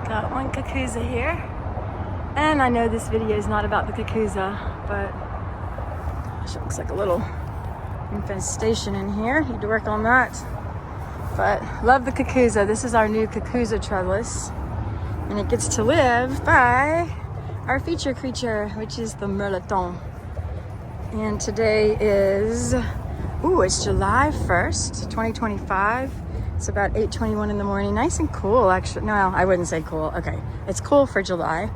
Got one Kakuza here. And I know this video is not about the Kakuza, but gosh, it looks like a little infestation in here. Need to work on that. But love the Kakuza. This is our new Kakuza trellis. And it gets to live by our feature creature, which is the Mirliton. And today is, it's July 1st, 2025. It's about 8:21 in the morning. Nice and cool, actually. No, I wouldn't say cool. Okay, it's cool for July.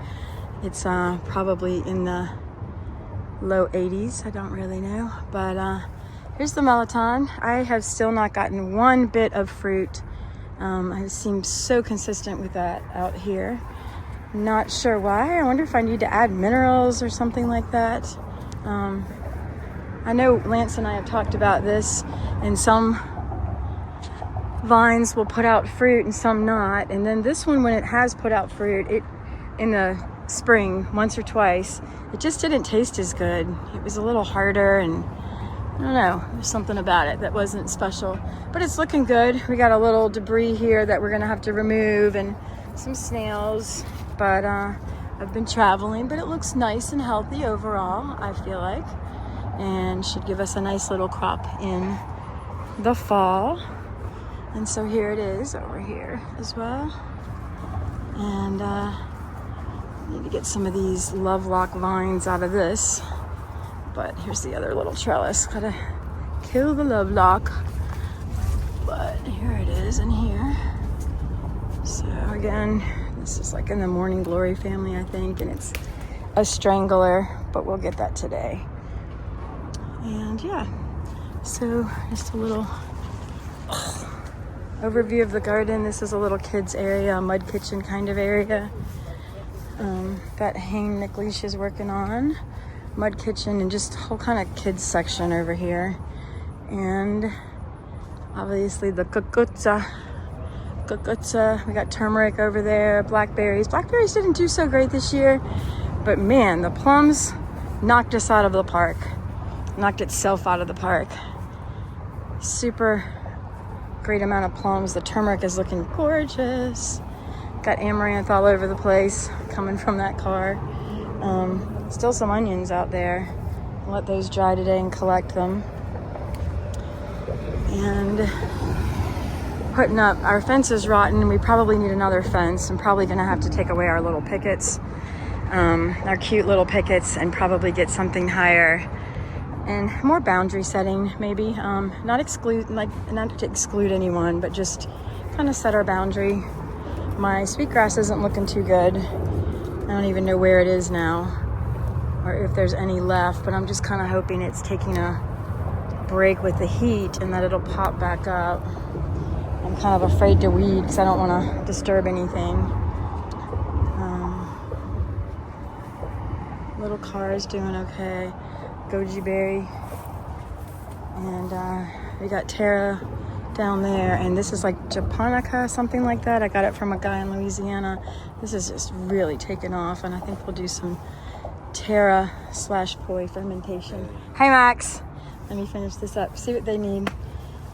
It's probably in the low 80s. I don't really know. But here's the Mirliton. I have still not gotten one bit of fruit. I seem so consistent with that out here. Not sure why. I wonder if I need to add minerals or something like that. I know Lance and I have talked about this, and some vines will put out fruit and some not. And then this one, when it has put out fruit, it in the spring once or twice, it just didn't taste as good. It was a little harder, and I don't know, there's something about it that wasn't special. But it's looking good. We got a little debris here that we're gonna have to remove and some snails. But I've been traveling, but it looks nice and healthy overall, I feel like. And should give us a nice little crop in the fall. And so here it is over here as well. And need to get some of these lovelock vines out of this. But here's the other little trellis. Gotta kill the lovelock. But here it is in here. So again, this is like in the Morning Glory family, I think. And it's a strangler, but we'll get that today. And yeah, so just a little overview of the garden. This is a little kids area, a mud kitchen kind of area that Hayne McLeish is working on. Mud kitchen and just a whole kind of kids section over here. And obviously the cucuzza. We got turmeric over there, blackberries. Blackberries didn't do so great this year, but man, the plums knocked us out of the park. Knocked itself out of the park. Super great amount of plums. The turmeric is looking gorgeous. Got amaranth all over the place coming from that car. Still some onions out there. I'll let those dry today and collect them. And putting up, our fence is rotten. We probably need another fence. I'm probably gonna have to take away our little pickets, our cute little pickets, and probably get something higher and more boundary setting, maybe. Not to exclude anyone, but just kind of set our boundary. My sweetgrass isn't looking too good. I don't even know where it is now, or if there's any left, but I'm just kind of hoping it's taking a break with the heat and that it'll pop back up. I'm kind of afraid to weed because I don't want to disturb anything. Little car is doing okay. Goji berry. And we got Tara down there, and this is like japonica, something like that. I got it from a guy in Louisiana. This is just really taken off, and I think we'll do some Tara/poi fermentation. Hi, Max. Let me finish this up, see what they need.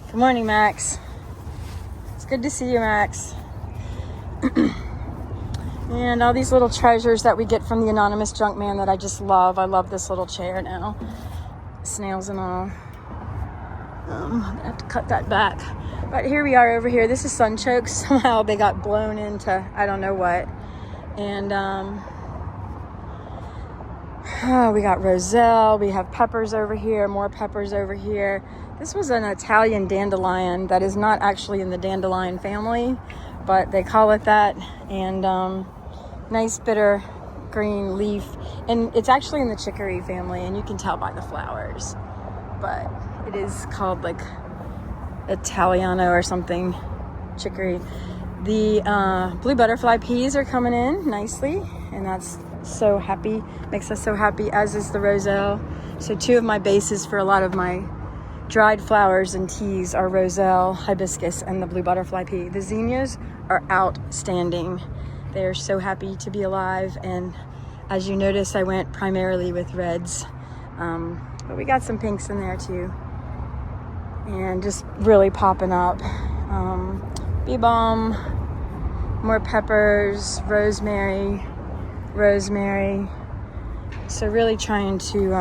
Good morning, Max. It's good to see you, Max. And all these little treasures that we get from the anonymous junk man that I just love. I love this little chair now. Snails and all. I'm gonna have to cut that back. But here we are over here. This is sunchokes. Somehow they got blown into I don't know what. And we got roselle. We have peppers over here, more peppers over here. This was an Italian dandelion that is not actually in the dandelion family, but they call it that. And nice bitter green leaf. And it's actually in the chicory family, and you can tell by the flowers. But it is called like Italiano or something, chicory. The blue butterfly peas are coming in nicely, and that's so happy, makes us so happy, as is the roselle. So two of my bases for a lot of my dried flowers and teas are roselle, hibiscus, and the blue butterfly pea. The zinnias are outstanding. They are so happy to be alive, and as you notice, I went primarily with reds, but we got some pinks in there too, and just really popping up. Bee balm, more peppers, rosemary. So really trying to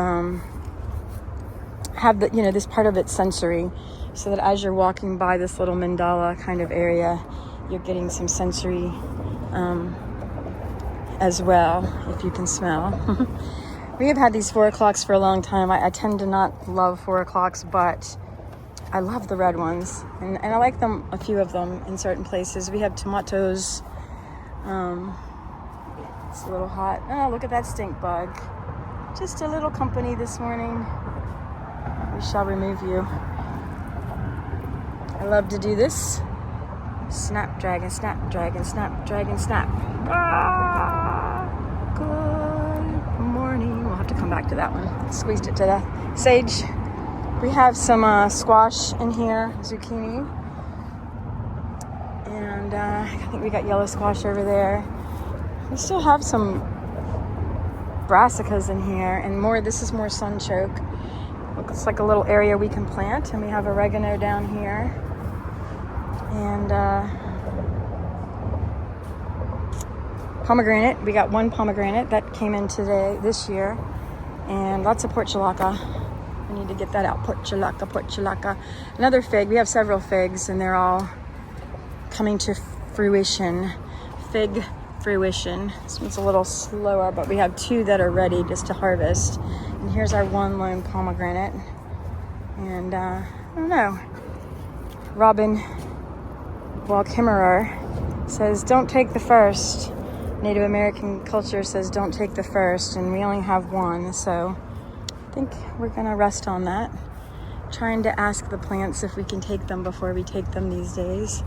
have the, this part of it sensory, so that as you're walking by this little mandala kind of area, you're getting some sensory as well, if you can smell. We have had these 4 o'clocks for a long time. I tend to not love 4 o'clocks, but I love the red ones, and I like them, a few of them in certain places. We have tomatoes. It's a little hot. Oh, look at that stink bug. Just a little company this morning. We shall remove you. I love to do this. Snapdragon, snapdragon, snapdragon, snap. Ah, good morning. We'll have to come back to that one. Squeezed it to the sage. We have some squash in here, zucchini. And I think we got yellow squash over there. We still have some brassicas in here, and more. This is more sunchoke. Looks like a little area we can plant, and we have oregano down here. And pomegranate. We got 1 pomegranate that came in this year, and lots of portulaca. We need to get that out. Portulaca. Another fig. We have several figs, and they're all coming to fruition. Fig fruition. This one's a little slower, but we have 2 that are ready just to harvest. And here's our 1 lone pomegranate. And I don't know. Robin Walkimmerer says, "Don't take the first." Native American culture says, "Don't take the first," and we only have 1, so I think we're gonna rest on that. Trying to ask the plants if we can take them before we take them these days.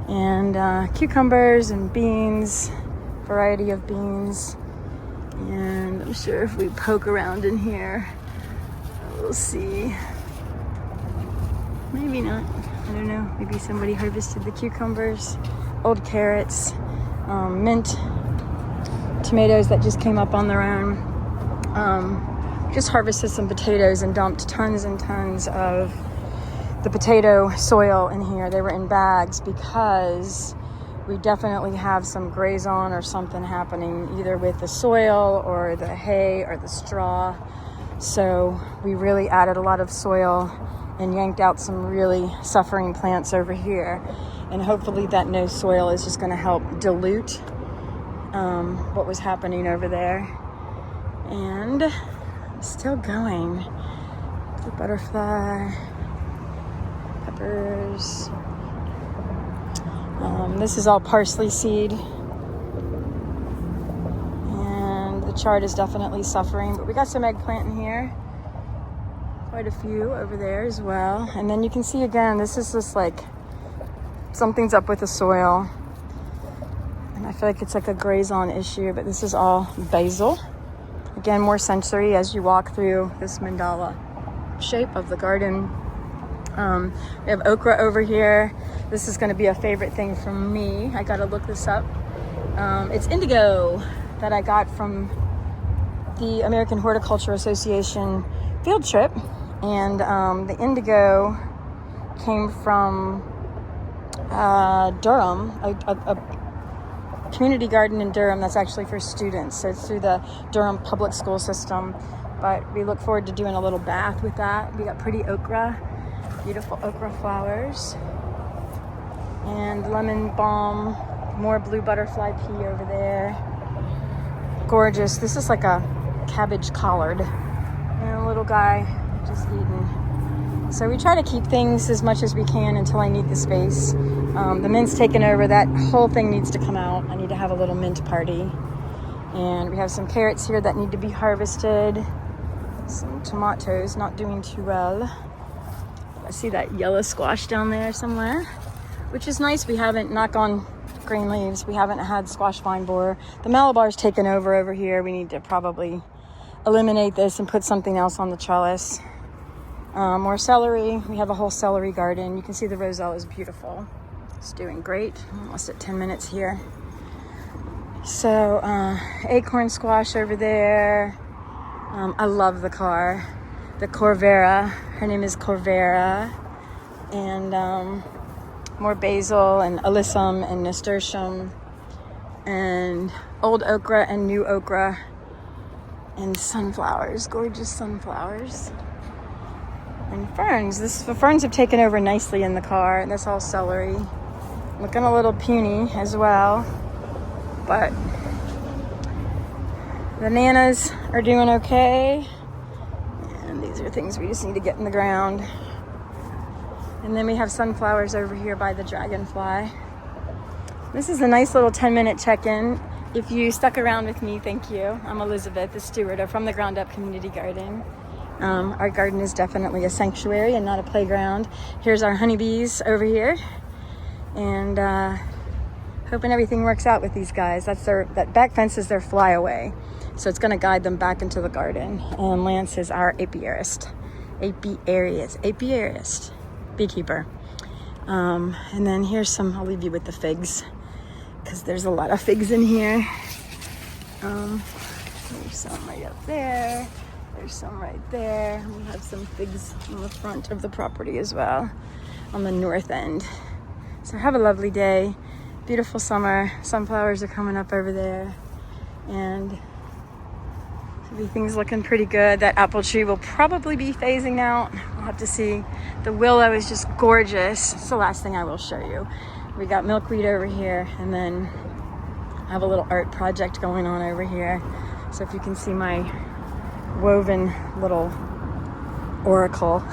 And cucumbers and beans, variety of beans. And I'm sure if we poke around in here, we'll see. Maybe not. I don't know. Maybe somebody harvested the cucumbers. Old carrots, mint, tomatoes that just came up on their own. Just harvested some potatoes and dumped tons and tons of the potato soil in here. They were in bags because we definitely have some grazon or something happening, either with the soil or the hay or the straw. So we really added a lot of soil and yanked out some really suffering plants over here. And hopefully that no soil is just going to help dilute what was happening over there. And still going. The butterfly, peppers. This is all parsley seed. And the chard is definitely suffering, but we got some eggplant in here. Quite a few over there as well. And then you can see again, this is just like something's up with the soil. And I feel like it's like a grazon issue, but this is all basil. Again, more sensory as you walk through this mandala shape of the garden. We have okra over here. This is going to be a favorite thing for me. I got to look this up. It's indigo that I got from the American Horticulture Association field trip. And the indigo came from Durham, a community garden in Durham that's actually for students. So it's through the Durham public school system. But we look forward to doing a little bath with that. We got pretty okra, beautiful okra flowers. And lemon balm, more blue butterfly pea over there. Gorgeous. This is like a cabbage collard. And a little guy just eating. So we try to keep things as much as we can until I need the space. The mint's taken over. That whole thing needs to come out. I need to have a little mint party. And we have some carrots here that need to be harvested. Some tomatoes not doing too well. I see that yellow squash down there somewhere, which is nice. We haven't, knock on green leaves, we haven't had squash vine borer. The Malabar's taken over here. We need to probably eliminate this and put something else on the trellis. More celery. We have a whole celery garden. You can see the roselle is beautiful. It's doing great. Almost at 10 minutes here. So acorn squash over there. I love the car. The Corvera. Her name is Corvera. And more basil and alyssum and nasturtium. and old okra and new okra and sunflowers, gorgeous sunflowers. And ferns. The ferns have taken over nicely in the car, and that's all celery. Looking a little puny as well, but the bananas are doing okay. And these are things we just need to get in the ground. And then we have sunflowers over here by the dragonfly. This is a nice little 10-minute check-in. If you stuck around with me, thank you. I'm Elizabeth, the steward of From the Ground Up Community Garden. Our garden is definitely a sanctuary and not a playground. Here's our honeybees over here. And hoping everything works out with these guys. That back fence is their flyaway. So it's gonna guide them back into the garden. And Lance is our apiarist beekeeper. And then here's some, I'll leave you with the figs, because there's a lot of figs in here. There's some right up there. There's some right there. And we have some figs on the front of the property as well, on the north end. So have a lovely day. Beautiful summer. Sunflowers are coming up over there. And everything's looking pretty good. That apple tree will probably be phasing out. We'll have to see. The willow is just gorgeous. It's the last thing I will show you. We got milkweed over here, and then I have a little art project going on over here. So if you can see my woven little oracle.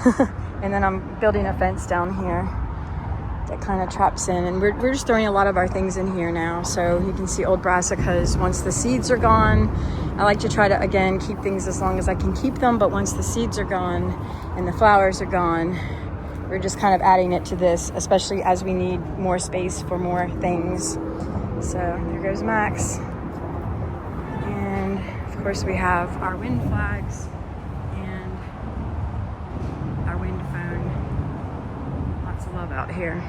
And then I'm building a fence down here that kind of traps in, and we're just throwing a lot of our things in here now. So you can see old brassicas. Once the seeds are gone, I like to try to, again, keep things as long as I can keep them, but once the seeds are gone and the flowers are gone, we're just kind of adding it to this, especially as we need more space for more things. So there goes Max. And of course we have our wind flags and our wind phone. Lots of love out here.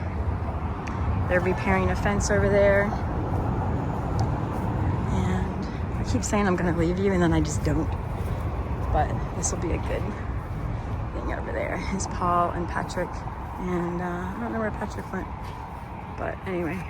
They're repairing a fence over there. And I keep saying I'm gonna leave you, and then I just don't. But this will be a good thing over there. It's Paul and Patrick, and I don't know where Patrick went. But anyway.